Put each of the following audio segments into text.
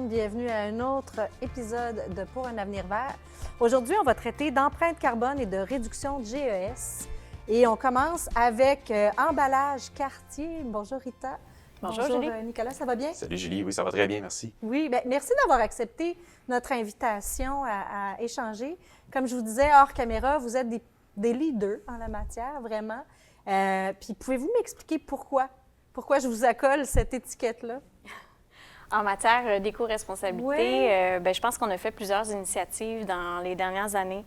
monde, bienvenue à un autre épisode de Pour un avenir vert. Aujourd'hui, on va traiter d'empreinte carbone et de réduction de GES. Et on commence avec emballage Cartier. Bonjour Rita. Bonjour Julie. Nicolas, ça va bien? Salut Julie, oui, ça va très bien, merci. Oui, bien, merci d'avoir accepté notre invitation à échanger. Comme je vous disais, hors caméra, vous êtes des leaders en la matière, vraiment. Puis pouvez-vous m'expliquer pourquoi je vous accole cette étiquette-là? En matière d'éco-responsabilité, je pense qu'on a fait plusieurs initiatives dans les dernières années.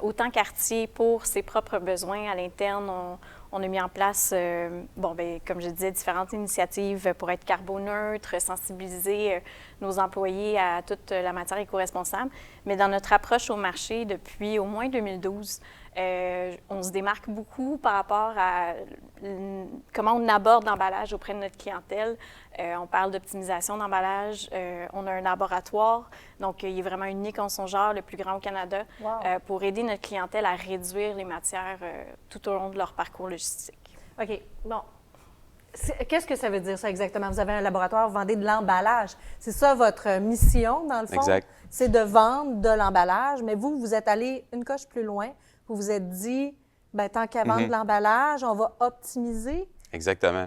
Autant Cartier, pour ses propres besoins à l'interne, on a mis en place, comme je disais, différentes initiatives pour être carboneutre, sensibiliser nos employés à toute la matière éco-responsable. Mais dans notre approche au marché, depuis au moins 2012, on se démarque beaucoup par rapport à comment on aborde l'emballage auprès de notre clientèle. On parle d'optimisation d'emballage. On a un laboratoire, donc il est vraiment unique en son genre, le plus grand au Canada, pour aider notre clientèle à réduire les matières tout au long de leur parcours logistique. OK. Bon. Qu'est-ce que ça veut dire, ça, exactement? Vous avez un laboratoire, vous vendez de l'emballage. C'est ça votre mission, dans le fond? Exact. C'est de vendre de l'emballage, mais vous êtes allé une coche plus loin. Vous vous êtes dit, bien, tant qu'à vendre de l'emballage, on va optimiser. Exactement.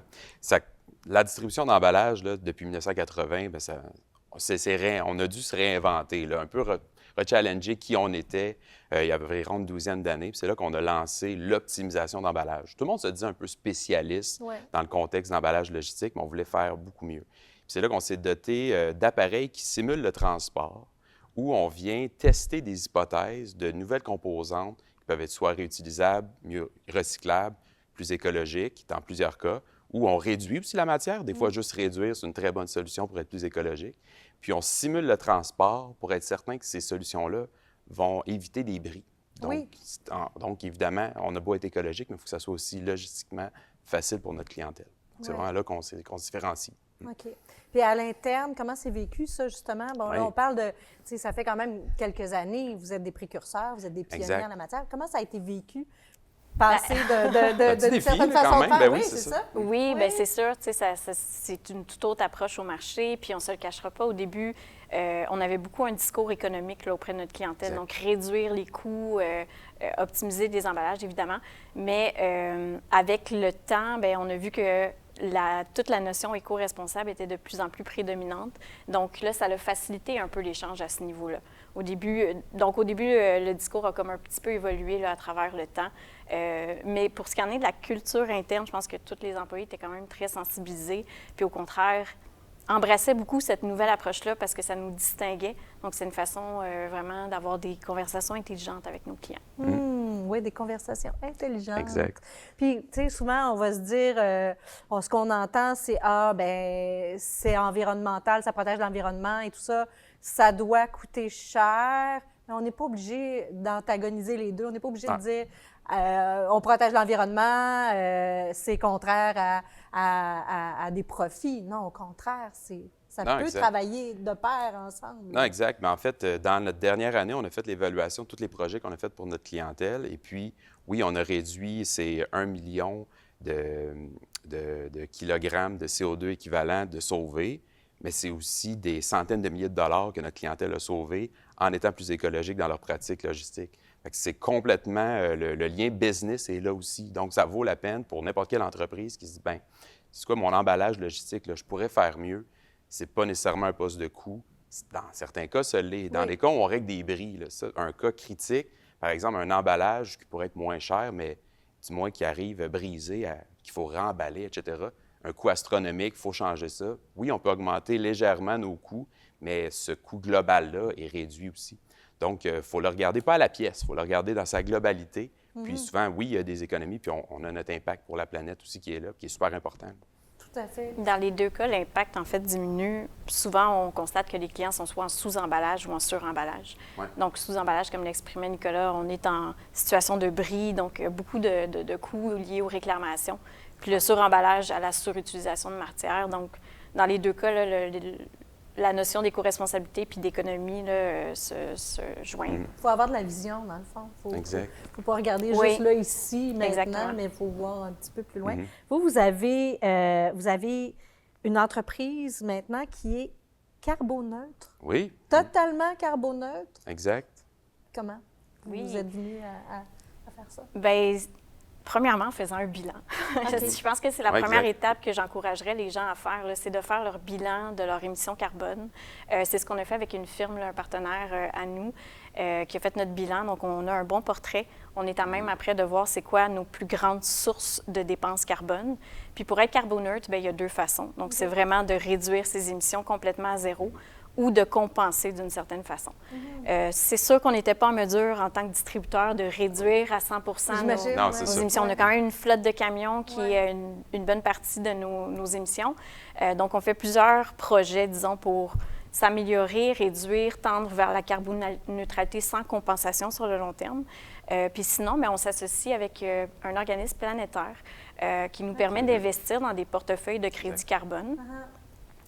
La distribution d'emballage, là, depuis 1980, on a dû se réinventer, là, un peu rechallenger qui on était il y a environ une douzaine d'années. Puis c'est là qu'on a lancé l'optimisation d'emballage. Tout le monde se dit un peu spécialiste dans le contexte d'emballage logistique, mais on voulait faire beaucoup mieux. Puis c'est là qu'on s'est doté d'appareils qui simulent le transport, où on vient tester des hypothèses de nouvelles composantes qui peuvent être soit réutilisables, mieux recyclables, plus écologiques, dans plusieurs cas, où on réduit aussi la matière. Des fois, juste réduire, c'est une très bonne solution pour être plus écologique. Puis on simule le transport pour être certain que ces solutions-là vont éviter des bris. Donc, évidemment, on a beau être écologique, mais il faut que ça soit aussi logistiquement facile pour notre clientèle. C'est vraiment là qu'on se différencie. OK. Puis à l'interne, comment c'est vécu, ça, justement? Bon, là, on parle de... Tu sais, ça fait quand même quelques années, vous êtes des précurseurs, vous êtes des pionniers en la matière. Comment ça a été vécu? Passer de certaines façons de faire. Oui, c'est ça. Oui, bien, c'est sûr. C'est une toute autre approche au marché. Puis on ne se le cachera pas. Au début, on avait beaucoup un discours économique là, auprès de notre clientèle. Donc, réduire les coûts, optimiser des emballages, évidemment. Mais avec le temps, bien, on a vu que toute la notion éco-responsable était de plus en plus prédominante. Donc là, ça a facilité un peu l'échange à ce niveau-là. Au début, le discours a comme un petit peu évolué là, à travers le temps. Mais pour ce qui en est de la culture interne, je pense que tous les employés étaient quand même très sensibilisés. Puis au contraire, embrassaient beaucoup cette nouvelle approche-là parce que ça nous distinguait. Donc, c'est une façon vraiment d'avoir des conversations intelligentes avec nos clients. Oui, des conversations intelligentes. Exact. Puis, tu sais, souvent, on va se dire, ce qu'on entend, c'est c'est environnemental, ça protège l'environnement et tout ça. Ça doit coûter cher. Mais on n'est pas obligé d'antagoniser les deux. On n'est pas obligé de dire, on protège l'environnement, c'est contraire à des profits. Non, au contraire, ça peut travailler de pair ensemble. Non, exact. Mais en fait, dans notre dernière année, on a fait l'évaluation de tous les projets qu'on a faits pour notre clientèle. Et puis, oui, on a réduit ces 1 million de kilogrammes de CO2 équivalent de sauvés, mais c'est aussi des centaines de milliers de dollars que notre clientèle a sauvés en étant plus écologique dans leur pratique logistique. C'est complètement, le lien business est là aussi. Donc, ça vaut la peine pour n'importe quelle entreprise qui se dit, bien, c'est quoi mon emballage logistique, là, je pourrais faire mieux. C'est pas nécessairement un poste de coût. Dans certains cas, ça l'est. Dans les cas où on règle des bris, là, ça, un cas critique, par exemple, un emballage qui pourrait être moins cher, mais du moins qui arrive brisé, qu'il faut remballer, etc., un coût astronomique, il faut changer ça. Oui, on peut augmenter légèrement nos coûts, mais ce coût global-là est réduit aussi. Donc, il faut le regarder pas à la pièce, il faut le regarder dans sa globalité. Puis souvent, oui, il y a des économies, puis on a notre impact pour la planète aussi qui est là, qui est super important. Tout à fait. Dans les deux cas, l'impact, en fait, diminue. Souvent, on constate que les clients sont soit en sous-emballage ou en sur-emballage. Donc, sous-emballage, comme l'exprimait Nicolas, on est en situation de bris, donc beaucoup de coûts liés aux réclamations. Puis le sur-emballage à la surutilisation de matière. Donc, dans les deux cas, là, la notion d'éco-responsabilité puis d'économie là, se joignent. Il faut avoir de la vision, dans le fond. Exact. Il ne faut pas regarder juste là, ici, maintenant, Exactement. mais il faut voir un petit peu plus loin. Vous avez une entreprise maintenant qui est carboneutre. Oui. Totalement carboneutre. Exact. Comment Oui. vous êtes venu à faire ça? Bien, premièrement, en faisant un bilan. Je pense que c'est la Ouais, première exact. étape que j'encouragerais les gens à faire, là, c'est de faire leur bilan de leur émission carbone. C'est ce qu'on a fait avec une firme, là, un partenaire à nous, qui a fait notre bilan. Donc, on a un bon portrait. On est à même après de voir c'est quoi nos plus grandes sources de dépenses carbone. Puis pour être carboneutre, bien, il y a deux façons. Donc, c'est vraiment de réduire ses émissions complètement à zéro ou de compenser d'une certaine façon. C'est sûr qu'on n'était pas en mesure, en tant que distributeur, de réduire à 100 J'imagine, Non, ouais. c'est nos ça. émissions. On a quand même une flotte de camions qui Ouais. est une bonne partie de nos émissions. Donc, on fait plusieurs projets, disons, pour s'améliorer, réduire, tendre vers la carboneutralité sans compensation sur le long terme. Puis sinon, bien, on s'associe avec un organisme planétaire qui nous permet d'investir dans des portefeuilles de crédit carbone.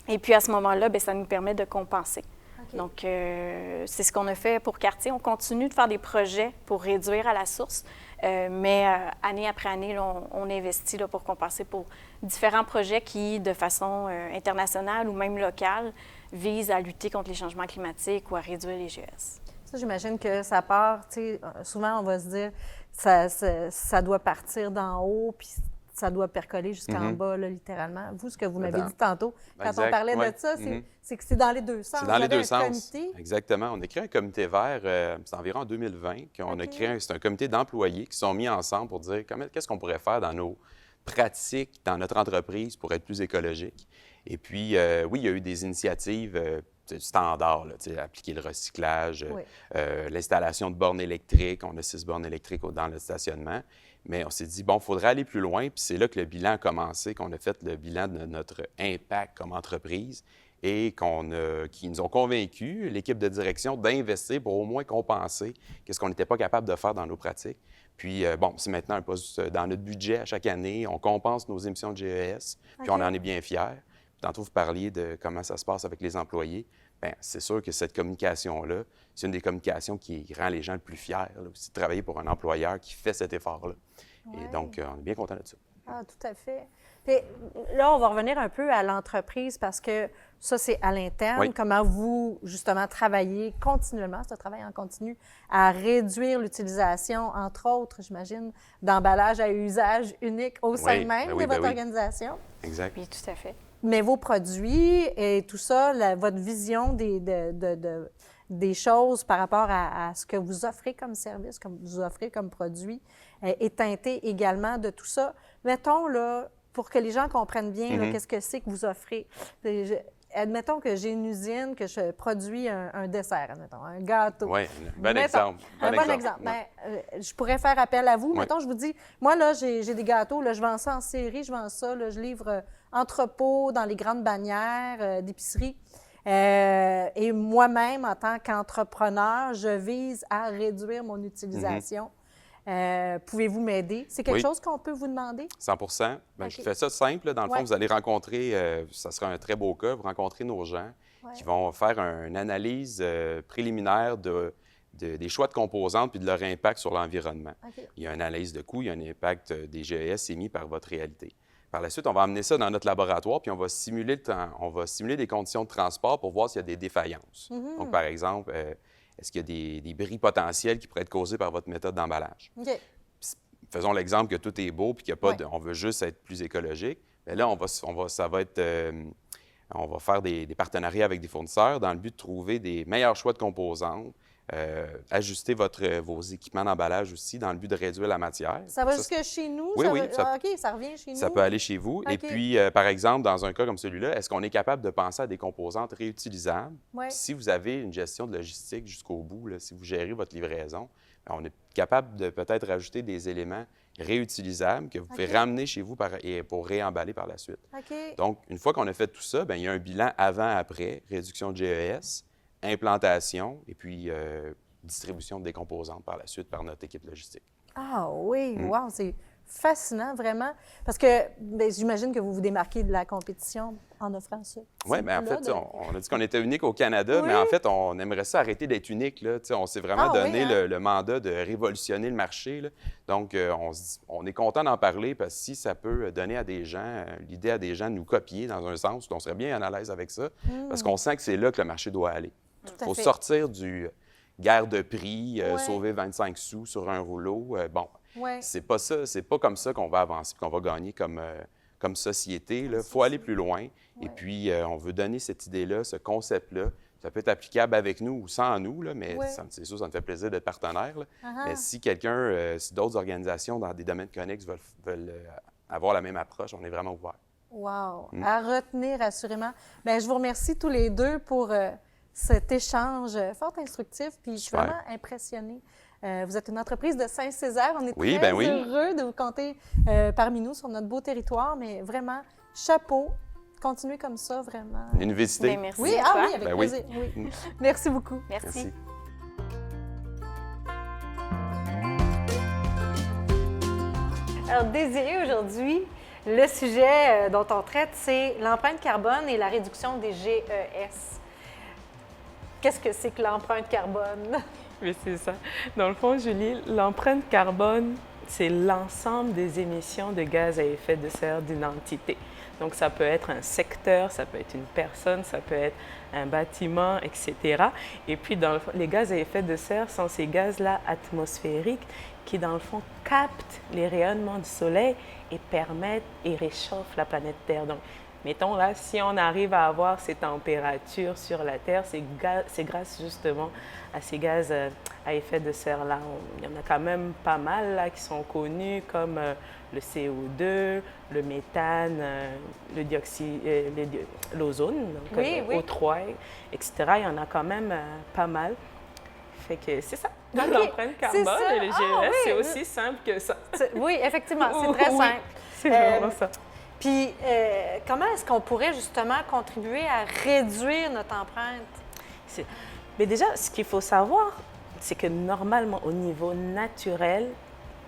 Et puis, à ce moment-là, bien, ça nous permet de compenser. OK. Donc, c'est ce qu'on a fait pour Cartier. On continue de faire des projets pour réduire à la source, mais année après année, là, on investit là, pour compenser pour différents projets qui, de façon internationale ou même locale, visent à lutter contre les changements climatiques ou à réduire les GES. Ça, j'imagine que ça part, tu sais, souvent on va se dire, ça doit partir d'en haut, puis ça doit percoler jusqu'en bas, là, littéralement. Vous, ce que vous m'avez dit tantôt, quand Exact, on parlait ouais. de ça, c'est que c'est dans les deux sens. C'est dans les Vous avez deux un sens. comité. Exactement. On a créé un comité vert, c'est environ en 2020, qu'on a OK. créé, c'est un comité d'employés qui sont mis ensemble pour dire qu'est-ce qu'on pourrait faire dans nos pratiques, dans notre entreprise pour être plus écologique. Et puis, oui, il y a eu des initiatives standards, là, tu sais, appliquer le recyclage, Oui. l'installation de bornes électriques. On a 6 bornes électriques dans le stationnement. Mais on s'est dit, bon, il faudrait aller plus loin. Puis c'est là que le bilan a commencé, qu'on a fait le bilan de notre impact comme entreprise et qui nous ont convaincus, l'équipe de direction, d'investir pour au moins compenser ce qu'on n'était pas capable de faire dans nos pratiques. Puis, bon, c'est maintenant un poste dans notre budget à chaque année. On compense nos émissions de GES, puis OK. on en est bien fiers. Puis tantôt, vous parliez de comment ça se passe avec les employés. Bien, c'est sûr que cette communication-là, c'est une des communications qui rend les gens le plus fiers, là, aussi, de travailler pour un employeur qui fait cet effort-là. Ouais. Et donc, on est bien content de ça. Ah, tout à fait. Puis là, on va revenir un peu à l'entreprise parce que ça, c'est à l'interne. Oui. Comment vous, justement, travaillez continuellement, c'est un travail en continu, à réduire l'utilisation, entre autres, j'imagine, d'emballages à usage unique au sein Oui, même ben oui, de votre ben oui. organisation. Exact. Oui, tout à fait. Mais vos produits et tout ça, votre vision des choses par rapport à ce que vous offrez comme service, comme vous offrez comme produit, est teintée également de tout ça. Mettons, là, pour que les gens comprennent bien là, qu'est-ce que c'est que vous offrez. Admettons que j'ai une usine, que je produis un dessert, admettons, un gâteau. Oui, bon Mettons, exemple. Un bon exemple. Ouais. Ben, je pourrais faire appel à vous. Ouais. Mettons, je vous dis, moi, là, j'ai des gâteaux, là, je vends ça en série, je vends ça, là, je livre entrepôt dans les grandes bannières d'épicerie. Et moi-même, en tant qu'entrepreneur, je vise à réduire mon utilisation. Pouvez-vous m'aider? C'est quelque Oui. chose qu'on peut vous demander? 100 Bien, OK. je fais ça simple. Là. Dans le fond, Ouais. vous allez rencontrer, ça sera un très beau cas, vous rencontrez nos gens qui vont faire une analyse préliminaire des choix de composantes puis de leur impact sur l'environnement. OK. Il y a une analyse de coût, il y a un impact des GES émis par votre réalité. Par la suite, on va amener ça dans notre laboratoire puis on va simuler des conditions de transport pour voir s'il y a des défaillances. Donc, par exemple, est-ce qu'il y a des bris potentiels qui pourraient être causés par votre méthode d'emballage? OK. Faisons l'exemple que tout est beau puis qu'il y a pas Ouais. on veut juste être plus écologique. Bien là, on va faire des partenariats avec des fournisseurs dans le but de trouver des meilleurs choix de composantes, ajuster vos équipements d'emballage aussi dans le but de réduire la matière. Ça va jusque chez nous? Oui, ça oui, va- ça- OK, ça revient chez nous? Ça peut aller chez vous. Et OK. puis, par exemple, dans un cas comme celui-là, est-ce qu'on est capable de penser à des composantes réutilisables? Ouais. Si vous avez une gestion de logistique jusqu'au bout, là, si vous gérez votre livraison, bien, on est capable de peut-être rajouter des éléments réutilisables que vous pouvez OK. ramener chez vous pour réemballer par la suite. OK. Donc, une fois qu'on a fait tout ça, bien, il y a un bilan avant-après, réduction de GES, implantation et puis distribution des composantes par la suite par notre équipe logistique. Ah oui, wow, c'est fascinant, vraiment. Parce que ben, j'imagine que vous vous démarquez de la compétition en offrant ça. Oui, mais en fait, on a dit qu'on était unique au Canada, Oui. mais en fait, on aimerait ça arrêter d'être unique. Là. On s'est vraiment donné le mandat de révolutionner le marché. Là. Donc, on est content d'en parler parce que si ça peut donner à des gens, l'idée à des gens de nous copier dans un sens, on serait bien à l'aise avec ça, parce qu'on sent que c'est là que le marché doit aller. Il faut sortir du guerre de prix, sauver 25 sous sur un rouleau. C'est pas ça, c'est pas comme ça qu'on va avancer, qu'on va gagner comme société. Il faut aller plus loin. Et puis, on veut donner cette idée-là, ce concept-là. Ça peut être applicable avec nous ou sans nous, là, mais c'est sûr, ça me fait plaisir d'être partenaire. Là. Mais si si d'autres organisations dans des domaines connexes veulent avoir la même approche, on est vraiment ouvert. Wow! À retenir, assurément. Bien, je vous remercie tous les deux pour cet échange fort instructif. Puis, je suis vraiment impressionnée. Vous êtes une entreprise de Saint-Césaire. On est très heureux de vous compter parmi nous sur notre beau territoire. Mais vraiment, chapeau. Continuez comme ça, vraiment. Venez nous visiter. Bien, merci. Oui, oui, avec plaisir. Oui. Merci beaucoup. Merci. Alors, Désiré, aujourd'hui, le sujet dont on traite, c'est l'empreinte carbone et la réduction des GES. Qu'est-ce que c'est que l'empreinte carbone? Oui, c'est ça. Dans le fond, Julie, l'empreinte carbone, c'est l'ensemble des émissions de gaz à effet de serre d'une entité. Donc, ça peut être un secteur, ça peut être une personne, ça peut être un bâtiment, etc. Et puis, dans le fond, les gaz à effet de serre sont ces gaz-là atmosphériques qui, dans le fond, captent les rayonnements du soleil et permettent et réchauffent la planète Terre. Donc, mettons là, si on arrive à avoir ces températures sur la Terre, c'est grâce justement à ces gaz à effet de serre-là. Il y en a quand même pas mal là, qui sont connus comme le CO2, le méthane, le dioxyde, l'ozone, donc O3, etc. Il y en a quand même pas mal. Fait que c'est ça. L'empreinte carbone et les GES, c'est aussi simple que ça. Oui, effectivement, c'est très simple. C'est vraiment ça. Puis, comment est-ce qu'on pourrait justement contribuer à réduire notre empreinte? Mais déjà, ce qu'il faut savoir, c'est que normalement, au niveau naturel,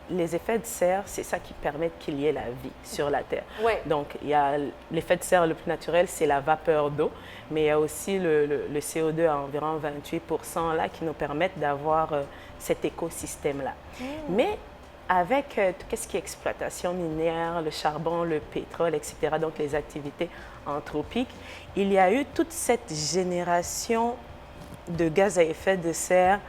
les effets de serre, c'est ça qui permet qu'il y ait la vie sur la Terre. Oui. Donc, il y a l'effet de serre le plus naturel, c'est la vapeur d'eau, mais il y a aussi le CO2 à environ 28% là, qui nous permettent d'avoir cet écosystème-là. Mais avec tout ce qui est exploitation minière, le charbon, le pétrole, etc., donc les activités anthropiques, il y a eu toute cette génération de gaz à effet de serre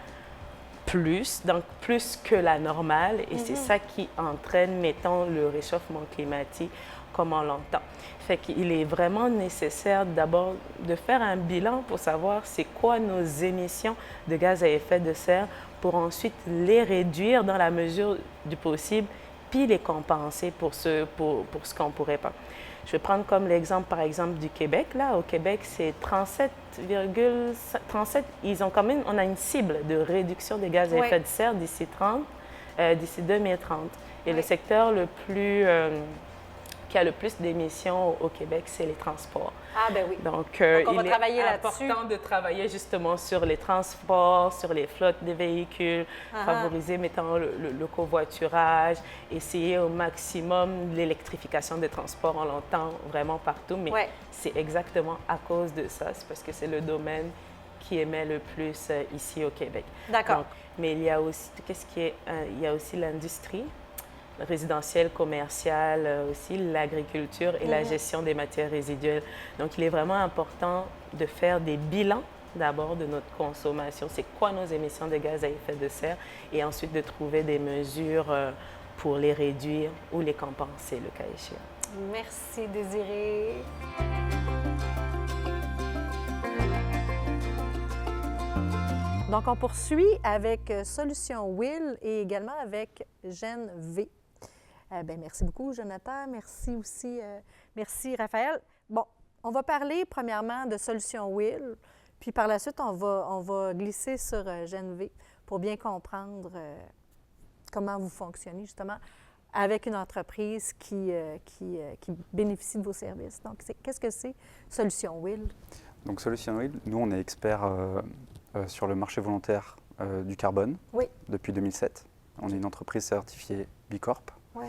donc plus que la normale, et c'est ça qui entraîne, mettons, le réchauffement climatique comme on l'entend. Fait qu'il est vraiment nécessaire d'abord de faire un bilan pour savoir c'est quoi nos émissions de gaz à effet de serre pour ensuite les réduire dans la mesure du possible, puis les compenser pour ce qu'on pourrait pas. Je vais prendre comme l'exemple, par exemple, du Québec. Là, au Québec, c'est 37, on a une cible de réduction des gaz à effet de serre d'ici 2030. Et le secteur qui a le plus d'émissions au Québec, c'est les transports. Ah, ben oui. Donc on va travailler là-dessus. Il est important de travailler justement sur les transports, sur les flottes de véhicules, favoriser, mettons, le covoiturage, essayer au maximum l'électrification des transports. On l'entend vraiment partout, mais c'est exactement à cause de ça. C'est parce que c'est le domaine qui émet le plus ici au Québec. D'accord. Mais il y a aussi il y a aussi l'industrie résidentielle, commerciale, aussi l'agriculture et la gestion des matières résiduelles. Donc, il est vraiment important de faire des bilans d'abord de notre consommation. C'est quoi nos émissions de gaz à effet de serre et ensuite de trouver des mesures pour les réduire ou les compenser, le cas échéant. Merci, Désiré. Donc, on poursuit avec Solutions Will et également avec Gen V. Merci beaucoup, Jonathan. Merci aussi. Merci, Raphaël. Bon, on va parler premièrement de Solutions Will, puis par la suite, on va glisser sur Gen V pour bien comprendre comment vous fonctionnez justement avec une entreprise qui bénéficie de vos services. Donc, qu'est-ce que c'est Solutions Will? Donc, Solutions Will, nous, on est experts sur le marché volontaire du carbone depuis 2007. On est une entreprise certifiée B Corp. Ouais.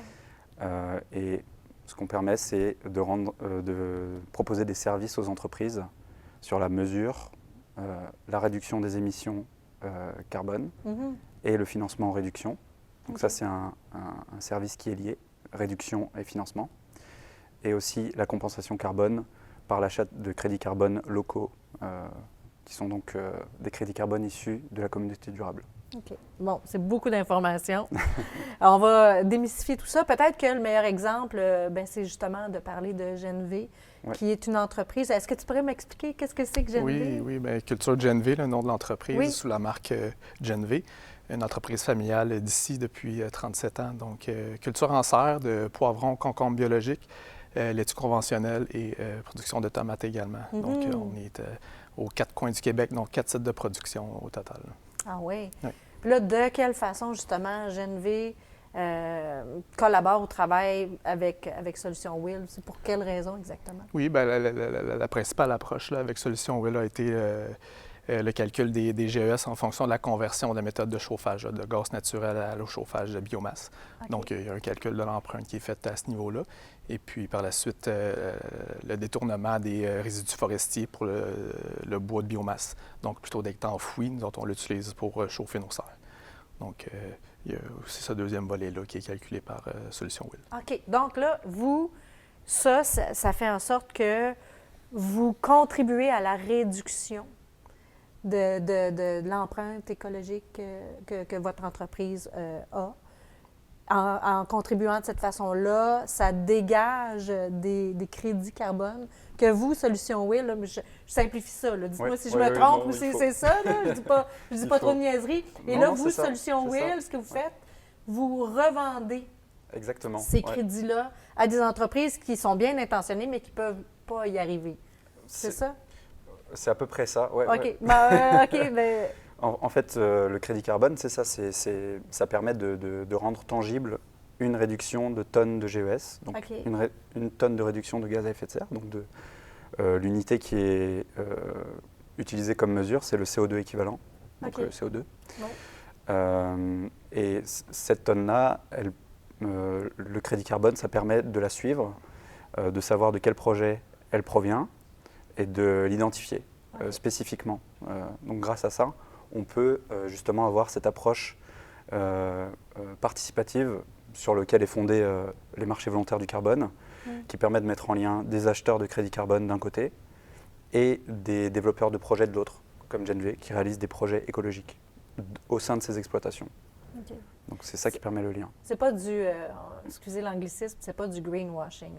Et ce qu'on permet, c'est de proposer des services aux entreprises sur la mesure, la réduction des émissions carbone et le financement en réduction. Donc ça, c'est un service qui est lié, réduction et financement. Et aussi la compensation carbone par l'achat de crédits carbone locaux, qui sont donc des crédits carbone issus de la communauté durable. OK. Bon, c'est beaucoup d'informations. Alors, on va démystifier tout ça. Peut-être que le meilleur exemple, c'est justement de parler de GenV, qui est une entreprise. Est-ce que tu pourrais m'expliquer qu'est-ce que c'est que GenV? Oui, bien, Culture GenV, le nom de l'entreprise, Oui. sous la marque GenV, une entreprise familiale d'ici depuis 37 ans. Donc, culture en serre de poivrons, concombres biologiques, laitue conventionnelle et production de tomates également. Donc, on est aux 4 coins du Québec, donc 4 sites de production au total. Ah oui. Oui. Puis là, de quelle façon, justement, GenV collabore ou travaille avec Solution Will? C'est pour quelle raison exactement? Oui, bien, la principale approche là, avec Solution Will a été le calcul des GES en fonction de la conversion de la méthode de chauffage de gaz naturel à l'eau chauffage de biomasse. Okay. Donc, il y a un calcul de l'empreinte qui est fait à ce niveau-là. Et puis, par la suite, le détournement des résidus forestiers pour le bois de biomasse. Donc, plutôt d'être enfoui, nous autres, on l'utilise pour chauffer nos serres. Donc, il y a aussi ce deuxième volet-là qui est calculé par Solution Will. OK. Donc là, vous, ça fait en sorte que vous contribuez à la réduction de l'empreinte écologique que votre entreprise a. En contribuant de cette façon-là, ça dégage des crédits carbone que vous, Solution Will, là, je simplifie ça, là. Dites-moi si je me trompe ou si c'est ça, là. Je dis pas trop de niaiseries. Et là, vous, Solution Will, ce que vous faites, vous revendez Exactement. ces crédits-là à des entreprises qui sont bien intentionnées, mais qui ne peuvent pas y arriver. C'est ça? C'est à peu près ça, ouais. OK. Ouais. En fait, le crédit carbone, c'est ça, ça permet de rendre tangible une réduction de tonnes de GES, donc une tonne de réduction de gaz à effet de serre. Donc l'unité qui est utilisée comme mesure, c'est le CO2 équivalent, donc le CO2. Ouais. Et cette tonne-là, le crédit carbone, ça permet de la suivre, de savoir de quel projet elle provient et de l'identifier spécifiquement. Donc grâce à ça, on peut justement avoir cette approche participative sur laquelle est fondé les marchés volontaires du carbone, qui permet de mettre en lien des acheteurs de crédit carbone d'un côté et des développeurs de projets de l'autre, comme GenV, qui réalisent des projets écologiques au sein de ces exploitations. Okay. Donc c'est ça qui permet le lien. C'est pas du, excusez l'anglicisme, c'est pas du greenwashing.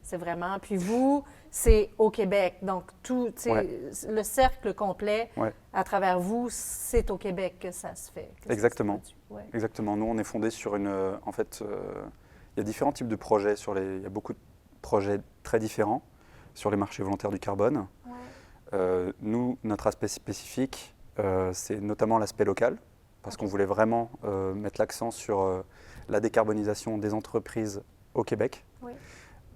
C'est vraiment, puis vous, c'est au Québec, donc tout, le cercle complet, à travers vous, c'est au Québec que ça se fait. Exactement. Exactement. Nous, on est fondé sur en fait, il y a différents types de projets, il y a beaucoup de projets très différents sur les marchés volontaires du carbone. Nous, notre aspect spécifique, c'est notamment l'aspect local, parce qu'on voulait vraiment mettre l'accent sur la décarbonisation des entreprises au Québec.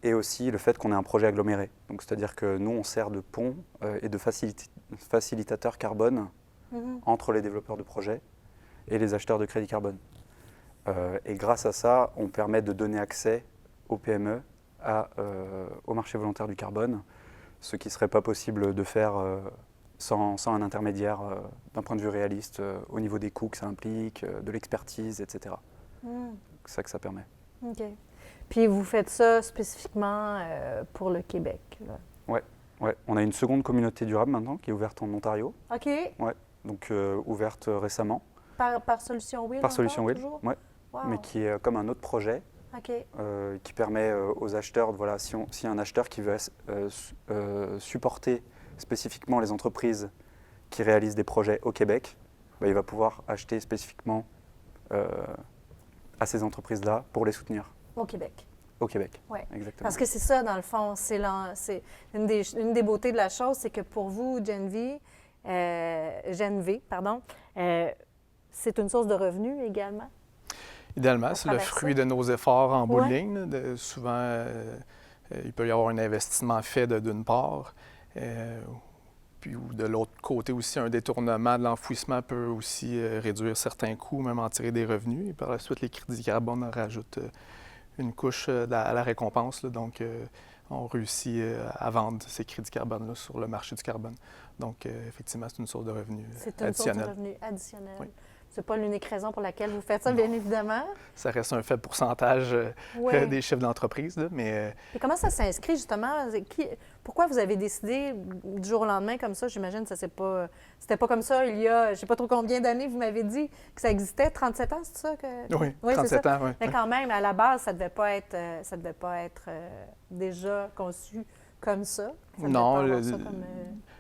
Et aussi le fait qu'on ait un projet aggloméré. Donc, c'est-à-dire que nous, on sert de pont et de facilitateur carbone entre les développeurs de projets et les acheteurs de crédit carbone. Et grâce à ça, on permet de donner accès aux PME au marché volontaire du carbone, ce qui ne serait pas possible de faire sans un intermédiaire d'un point de vue réaliste au niveau des coûts que ça implique, de l'expertise, etc. C'est ça que ça permet. OK. Puis vous faites ça spécifiquement pour le Québec. Oui. On a une seconde communauté durable maintenant qui est ouverte en Ontario. OK. Ouais. Donc ouverte récemment. Par Solution Will? Par Solution Will, oui. Wow. Mais qui est comme un autre projet qui permet aux acheteurs, voilà, s'il y a un acheteur qui veut supporter spécifiquement les entreprises qui réalisent des projets au Québec, il va pouvoir acheter spécifiquement à ces entreprises-là pour les soutenir. Au Québec. Au Québec, oui. Exactement. Parce que c'est ça, dans le fond, c'est une des beautés de la chose, c'est que pour vous, GenV, c'est une source de revenus également? Idéalement, c'est le fruit de nos efforts en bout de ligne. Souvent, il peut y avoir un investissement fait d'une part, puis de l'autre côté aussi, un détournement de l'enfouissement peut aussi réduire certains coûts, même en tirer des revenus. Et par la suite, les crédits carbone en rajoutent une couche à la récompense. Là. Donc, on réussit à vendre ces crédits carbone-là sur le marché du carbone. Donc, effectivement, c'est une source de revenus C'est une source additionnelle. de revenus additionnelle. Oui. C'est pas l'unique raison pour laquelle vous faites ça, bien évidemment. Ça reste un faible pourcentage Oui. des chiffres d'entreprise, là, mais Et comment ça s'inscrit, justement? Pourquoi vous avez décidé du jour au lendemain comme ça? J'imagine que c'était pas comme ça il y a, je sais pas trop combien d'années, vous m'avez dit que ça existait, 37 ans, c'est ça? oui, c'est 37 ça. ans, oui. Mais quand même, à la base, ça devait pas être, déjà conçu comme ça. Ça devait Non, pas avoir ça comme,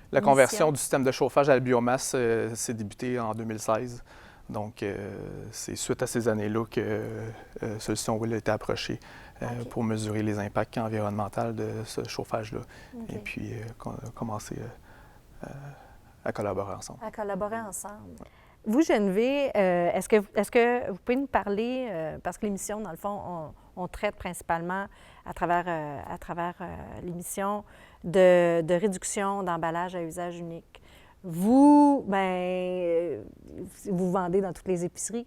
la mission. conversion du système de chauffage à la biomasse s'est débutée en 2016. Donc, c'est suite à ces années-là que Solutions Will a été approchée pour mesurer les impacts environnementaux de ce chauffage-là. OK. Et puis, commencer à collaborer ensemble. À collaborer ensemble. Vous, Geneviève, est-ce que vous pouvez nous parler, parce que l'émission, dans le fond, on traite principalement à travers l'émission de réduction d'emballage à usage unique. Vous, vous vendez dans toutes les épiceries.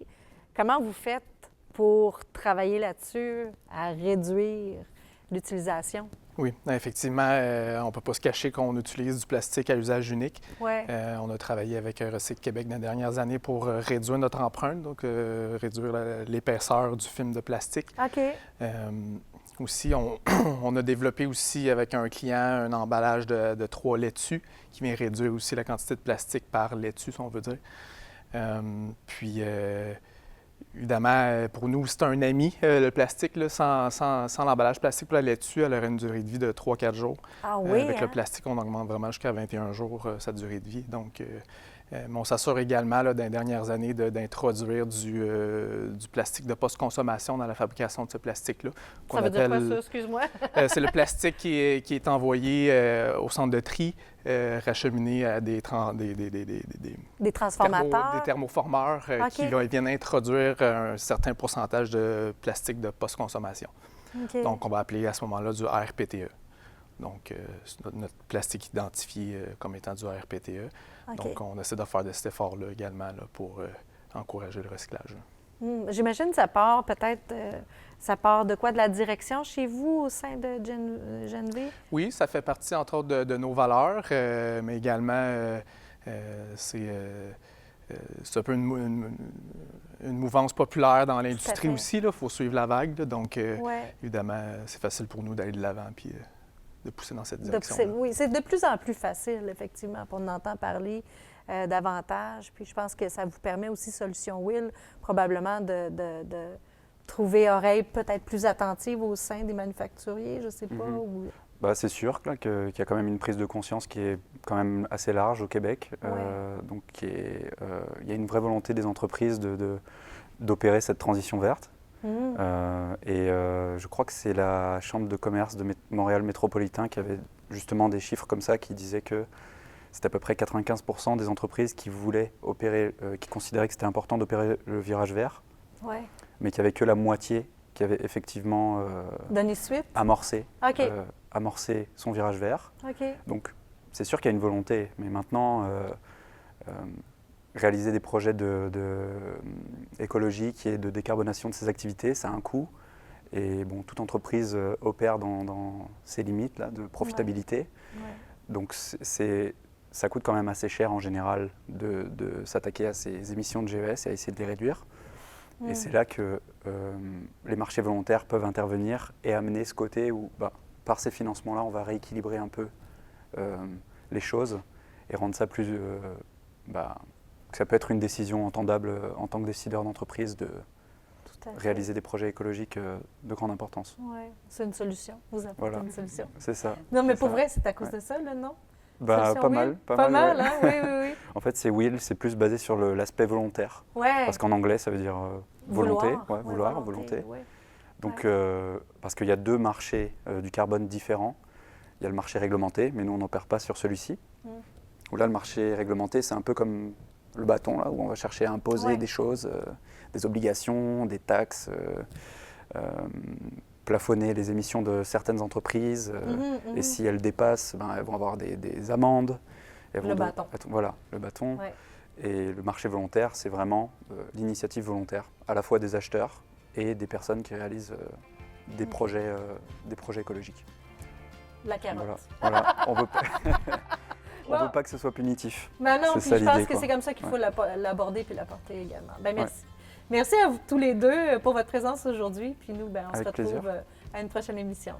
Comment vous faites pour travailler là-dessus, à réduire l'utilisation? Oui, effectivement, on ne peut pas se cacher qu'on utilise du plastique à usage unique. Ouais. On a travaillé avec Recycle Québec dans les dernières années pour réduire notre empreinte, donc réduire l'épaisseur du film de plastique. OK. Aussi, on a développé aussi avec un client un emballage de 3 laitues qui vient réduire aussi la quantité de plastique par laitue, si on veut dire. Puis, évidemment, pour nous, c'est un ami, le plastique. Là, sans l'emballage plastique pour la laitue, elle aurait une durée de vie de 3-4 jours. Ah oui, Avec hein? le plastique, on augmente vraiment jusqu'à 21 jours sa durée de vie. Donc, mais on s'assure également, là, dans les dernières années, d'introduire du plastique de post-consommation dans la fabrication de ce plastique-là. Ça veut dire quoi, ça? Excuse-moi. C'est le plastique qui est envoyé au centre de tri, racheminé à des Transformateurs? des thermoformeurs OK. qui viennent introduire un certain pourcentage de plastique de post-consommation. OK. Donc, on va appeler à ce moment-là du RPTE. Donc, c'est notre plastique identifié comme étant du RPTE. OK. Donc, on essaie de faire de cet effort-là également là, pour encourager le recyclage. J'imagine que ça part peut-être, ça part de quoi? De la direction chez vous au sein de Geneviève? Oui, ça fait partie, entre autres, de nos valeurs, mais également, c'est un peu une mouvance populaire dans l'industrie fait. aussi. Il faut suivre la vague. Là, donc, Ouais. évidemment, c'est facile pour nous d'aller de l'avant puis de pousser dans cette direction. Oui, c'est de plus en plus facile, effectivement, pour on entend parler davantage. Puis je pense que ça vous permet aussi, Solutions Will, probablement de trouver oreille peut-être plus attentive au sein des manufacturiers, je ne sais pas. Ou... C'est sûr là, qu'il y a quand même une prise de conscience qui est quand même assez large au Québec. Donc, il y a une vraie volonté des entreprises d'opérer cette transition verte. Je crois que c'est la Chambre de commerce de Montréal métropolitain qui avait justement des chiffres comme ça qui disaient que c'était à peu près 95% des entreprises qui voulaient opérer, qui considéraient que c'était important d'opérer le virage vert, mais qu'il n'y avait que la moitié qui avait effectivement donner suite. amorcé son virage vert. OK. Donc c'est sûr qu'il y a une volonté, mais maintenant réaliser des projets écologiques et de décarbonation de ses activités, ça a un coût. Et bon, toute entreprise opère dans ses limites là, de profitabilité. Donc ça coûte quand même assez cher en général de s'attaquer à ces émissions de GES et à essayer de les réduire. Et c'est là que les marchés volontaires peuvent intervenir et amener ce côté où, par ces financements-là, on va rééquilibrer un peu les choses et rendre ça plus... que ça peut être une décision entendable en tant que décideur d'entreprise de réaliser des projets écologiques de grande importance. Oui, c'est une solution. Vous apportez une solution. C'est ça. Non, mais pour vrai, c'est à cause de ça, le nom? Pas mal. Pas mal, ouais. hein? Oui. En fait, c'est Will, c'est plus basé sur l'aspect volontaire. Ouais. Parce qu'en anglais, ça veut dire volonté. Volonté. Donc, parce qu'il y a deux marchés du carbone différents. Il y a le marché réglementé, mais nous, on n'opère pas sur celui-ci. Où là, le marché réglementé, c'est un peu comme le bâton, là, où on va chercher à imposer des choses, des obligations, des taxes, plafonner les émissions de certaines entreprises. Et si elles dépassent, elles vont avoir des amendes. Bâton. Voilà, le bâton. Ouais. Et le marché volontaire, c'est vraiment l'initiative volontaire, à la fois des acheteurs et des personnes qui réalisent des projets écologiques. La carotte. Voilà. On veut veut pas que ce soit punitif. Ben non, puis C'est ça je pense l'idée, que quoi. c'est comme ça qu'il faut Ouais. l'aborder puis l'apporter également. Ben merci. Merci à vous tous les deux pour votre présence aujourd'hui. Puis nous, ben, on se Avec retrouve plaisir. à une prochaine émission.